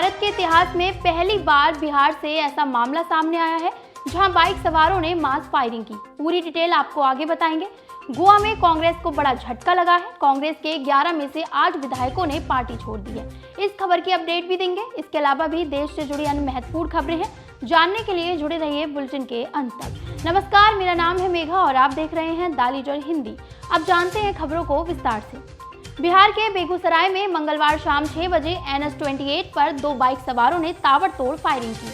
भारत के इतिहास में पहली बार बिहार से ऐसा मामला सामने आया है जहां बाइक सवारों ने मास फायरिंग की। पूरी डिटेल आपको आगे बताएंगे। गोवा में कांग्रेस को बड़ा झटका लगा है। कांग्रेस के 11 में से 8 विधायकों ने पार्टी छोड़ दी है। इस खबर की अपडेट भी देंगे। इसके अलावा भी देश से जुड़ी अन्य महत्वपूर्ण खबरें हैं। जानने के लिए जुड़े रहिए बुलेटिन के अंत तक। नमस्कार, मेरा नाम है मेघा और आप देख रहे हैं दालीजर हिंदी। अब जानते हैं खबरों को विस्तार से। बिहार के बेगूसराय में मंगलवार शाम 6 बजे NH-28 पर 2 बाइक सवारों ने ताबड़तोड़ फायरिंग की।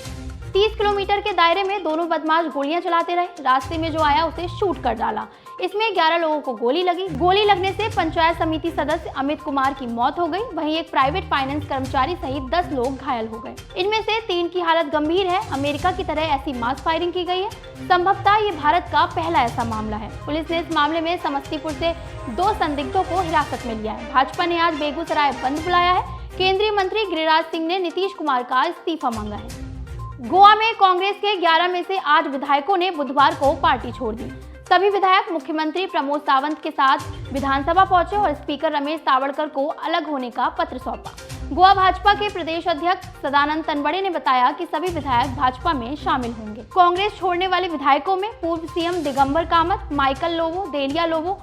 30 किलोमीटर के दायरे में दोनों बदमाश गोलियां चलाते रहे। रास्ते में जो आया उसे शूट कर डाला। इसमें 11 लोगों को गोली लगी। गोली लगने से पंचायत समिति सदस्य अमित कुमार की मौत हो गई। वहीं एक प्राइवेट फाइनेंस कर्मचारी सहित 10 लोग घायल हो गए। इनमें से 3 की हालत गंभीर है। अमेरिका की तरह ऐसी मास फायरिंग की गई है। संभवतः ये भारत का पहला ऐसा मामला है। पुलिस ने इस मामले में समस्तीपुर से 2 संदिग्धों को हिरासत में लिया है। भाजपा ने आज बेगूसराय बंद बुलाया है। केंद्रीय मंत्री गिरिराज सिंह ने नीतीश कुमार का इस्तीफा मांगा है। गोवा में कांग्रेस के 11 में से 8 विधायकों ने बुधवार को पार्टी छोड़ दी। सभी विधायक मुख्यमंत्री प्रमोद सावंत के साथ विधानसभा पहुंचे और स्पीकर रमेश तावड़कर को अलग होने का पत्र सौंपा। गोवा भाजपा के प्रदेश अध्यक्ष सदानंद तनवड़े ने बताया कि सभी विधायक भाजपा में शामिल होंगे। कांग्रेस छोड़ने वाले विधायकों में पूर्व सीएम दिगंबर कामत, माइकल लोबो, देलिया लोबो,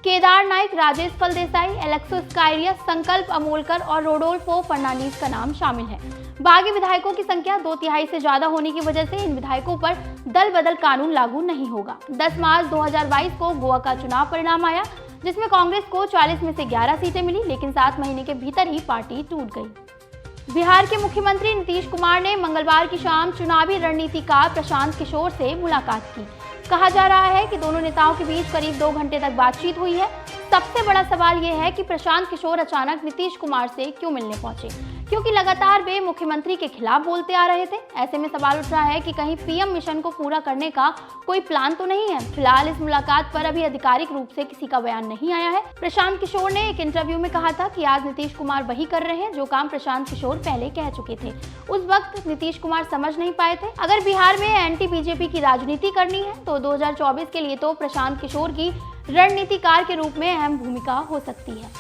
केदार नाइक, राजेश फलदेसाई, एलेक्सो स्काइरिया, संकल्प अमोलकर और रोडोल्फो फर्नांडीज का नाम शामिल है। बागी विधायकों की संख्या 2/3 से ज्यादा होने की वजह से इन विधायकों पर दल बदल कानून लागू नहीं होगा। 10 मार्च 2022 को गोवा का चुनाव परिणाम आया, जिसमें कांग्रेस को 40 में से 11 सीटें मिली, लेकिन 7 महीने के भीतर ही पार्टी टूट गई। बिहार के मुख्यमंत्री नीतीश कुमार ने मंगलवार की शाम चुनावी रणनीतिकार प्रशांत किशोर से मुलाकात की। कहा जा रहा है कि दोनों नेताओं के बीच करीब 2 घंटे तक बातचीत हुई है। सबसे बड़ा सवाल यह है कि प्रशांत किशोर अचानक नीतीश कुमार से क्यों मिलने पहुंचे, क्योंकि लगातार वे मुख्यमंत्री के खिलाफ बोलते आ रहे थे। ऐसे में सवाल उठ रहा है कि कहीं पीएम मिशन को पूरा करने का कोई प्लान तो नहीं है। फिलहाल इस मुलाकात पर अभी आधिकारिक रूप से किसी का बयान नहीं आया है। प्रशांत किशोर ने एक इंटरव्यू में कहा था कि आज नीतीश कुमार वही कर रहे हैं जो काम प्रशांत किशोर पहले कह चुके थे। उस वक्त नीतीश कुमार समझ नहीं पाए थे। अगर बिहार में एंटी बीजेपी की राजनीति करनी है तो 2024 के लिए तो प्रशांत किशोर की रणनीतिकार के रूप में अहम भूमिका हो सकती है।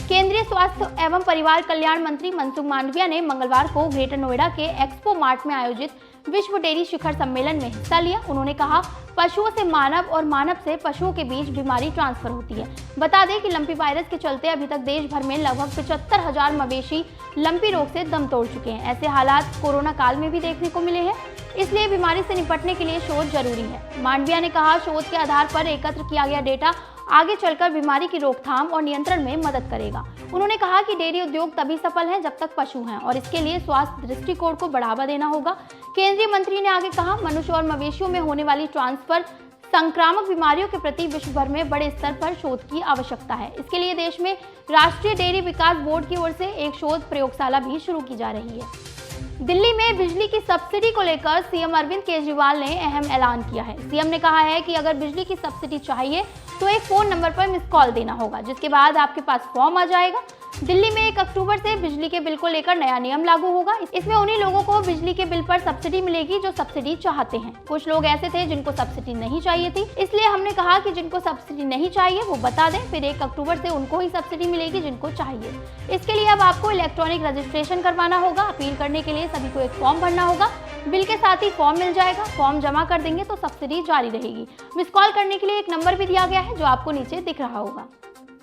केंद्रीय स्वास्थ्य एवं परिवार कल्याण मंत्री मनसुख मांडविया ने मंगलवार को ग्रेटर नोएडा के एक्सपो मार्ट में आयोजित विश्व डेयरी शिखर सम्मेलन में हिस्सा लिया। उन्होंने कहा, पशुओं से मानव और मानव से पशुओं के बीच बीमारी ट्रांसफर होती है। बता दें कि लंपी वायरस के चलते अभी तक देश भर में लगभग 75,000 मवेशी लंपी रोग से दम तोड़ चुके हैं। ऐसे हालात कोरोना काल में भी देखने को मिले हैं, इसलिए बीमारी से निपटने के लिए शोध जरूरी है। मांडविया ने कहा, शोध के आधार पर एकत्र किया गया डेटा आगे चलकर बीमारी की रोकथाम और नियंत्रण में मदद करेगा। उन्होंने कहा कि डेयरी उद्योग तभी सफल है जब तक पशु हैं और इसके लिए स्वास्थ्य दृष्टिकोण को बढ़ावा देना होगा। केंद्रीय मंत्री ने आगे कहा, मनुष्य और मवेशियों में होने वाली ट्रांसफर संक्रामक बीमारियों के प्रति विश्व भर में बड़े स्तर पर शोध की आवश्यकता है। इसके लिए देश में राष्ट्रीय डेयरी विकास बोर्ड की ओर से एक शोध प्रयोगशाला भी शुरू की जा रही है। दिल्ली में बिजली की सब्सिडी को लेकर सीएम अरविंद केजरीवाल ने अहम ऐलान किया है। सीएम ने कहा है कि अगर बिजली की सब्सिडी चाहिए तो एक फोन नंबर पर मिस कॉल देना होगा, जिसके बाद आपके पास फॉर्म आ जाएगा। दिल्ली में 1 अक्टूबर से बिजली के बिल को लेकर नया नियम लागू होगा। इसमें उन्हीं लोगों को बिजली के बिल पर सब्सिडी मिलेगी जो सब्सिडी चाहते हैं। कुछ लोग ऐसे थे जिनको सब्सिडी नहीं चाहिए थी, इसलिए हमने कहा कि जिनको सब्सिडी नहीं चाहिए वो बता दें, फिर 1 अक्टूबर से उनको ही सब्सिडी मिलेगी जिनको चाहिए। इसके लिए अब आपको इलेक्ट्रॉनिक रजिस्ट्रेशन करवाना होगा। अपील करने के लिए सभी को एक फॉर्म भरना होगा। बिल के साथ ही फॉर्म मिल जाएगा। फॉर्म जमा कर देंगे तो सब्सिडी जारी रहेगी। मिस कॉल करने के लिए एक नंबर भी दिया गया है जो आपको नीचे दिख रहा होगा।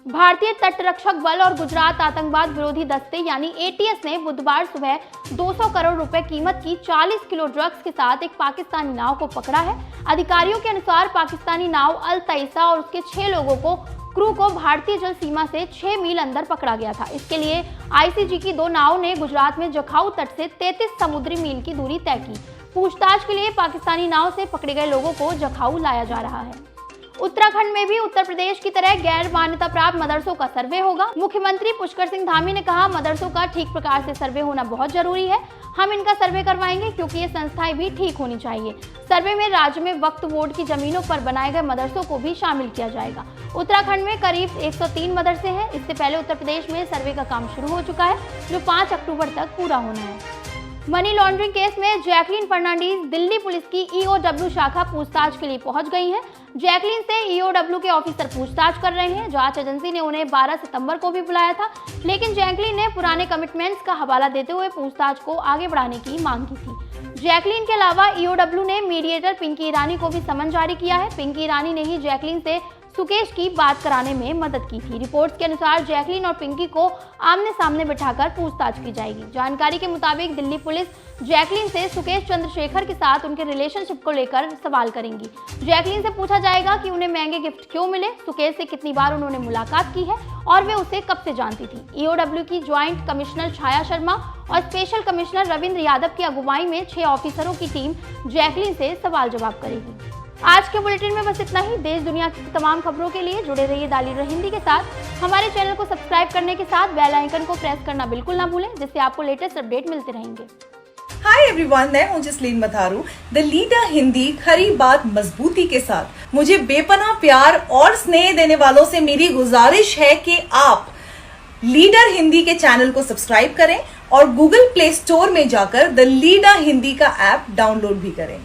भारतीय तटरक्षक बल और गुजरात आतंकवाद विरोधी दस्ते यानी ATS ने बुधवार सुबह 200 करोड़ रुपए कीमत की 40 किलो ड्रग्स के साथ एक पाकिस्तानी नाव को पकड़ा है। अधिकारियों के अनुसार पाकिस्तानी नाव अल तईसा और उसके 6 लोगों को क्रू को भारतीय जल सीमा से 6 मील अंदर पकड़ा गया था। इसके लिए ICG की 2 नावों ने गुजरात में जखाऊ तट से 33 समुद्री मील की दूरी तय की। पूछताछ के लिए पाकिस्तानी नाव से पकड़े गए लोगों को जखाऊ लाया जा रहा है। उत्तराखंड में भी उत्तर प्रदेश की तरह गैर मान्यता प्राप्त मदरसों का सर्वे होगा। मुख्यमंत्री पुष्कर सिंह धामी ने कहा, मदरसों का ठीक प्रकार से सर्वे होना बहुत जरूरी है। हम इनका सर्वे करवाएंगे क्योंकि ये संस्थाएं भी ठीक होनी चाहिए। सर्वे में राज्य में वक्फ बोर्ड की जमीनों पर बनाए गए मदरसों को भी शामिल किया जाएगा। उत्तराखंड में करीब 103 मदरसे हैं। इससे पहले उत्तर प्रदेश में सर्वे का काम शुरू हो चुका है जो 5 अक्टूबर तक पूरा होना है। मनी लॉन्ड्रिंग केस में जैकलीन फर्नांडीज दिल्ली पुलिस की ईओडब्ल्यू शाखा पूछताछ के लिए पहुंच गई हैं। जैकलीन से ईओडब्ल्यू के ऑफिसर पूछताछ कर रहे हैं। जांच एजेंसी ने उन्हें 12 सितंबर को भी बुलाया था, लेकिन जैकलीन ने पुराने कमिटमेंट्स का हवाला देते हुए पूछताछ को आगे बढ़ाने की मांग की थी। जैकलीन के अलावा ईओडब्ल्यू ने मीडिएटर पिंकी ईरानी को भी समन जारी किया है। पिंकी ईरानी ने ही जैकलीन से सुकेश की बात कराने में मदद की थी। रिपोर्ट्स के अनुसार जैकलीन और पिंकी को आमने सामने बिठाकर पूछताछ की जाएगी। जानकारी के मुताबिक दिल्ली पुलिस जैकलीन से सुकेश चंद्रशेखर के साथ उनके रिलेशनशिप को लेकर सवाल करेंगी। जैकलीन से पूछा जाएगा कि उन्हें महंगे गिफ्ट क्यों मिले, सुकेश से कितनी बार उन्होंने मुलाकात की है और वे उसे कब से जानती थी। ईओडब्ल्यू की ज्वाइंट कमिश्नर छाया शर्मा और स्पेशल कमिश्नर रविंद्र यादव की अगुवाई में 6 ऑफिसरों की टीम जैकलीन से सवाल जवाब करेगी। आज के बुलेटिन में बस इतना ही। देश दुनिया की तमाम खबरों के लिए जुड़े रहिए द लीडर हिंदी के साथ। हमारे चैनल को सब्सक्राइब करने के साथ बेल आइकन को प्रेस करना बिल्कुल ना भूलें, जिससे आपको लेटेस्ट अपडेट मिलते रहेंगे। हाय एवरीवन, मैं हूं जसलीन मथारू, द लीडर हिंदी। खरी बात मजबूती के साथ। मुझे बेपनाह प्यार और स्नेह देने वालों से मेरी गुजारिश है कि आप लीडर हिंदी के चैनल को सब्सक्राइब करें और गूगल प्ले स्टोर में जाकर द लीडर हिंदी का ऐप डाउनलोड भी करें।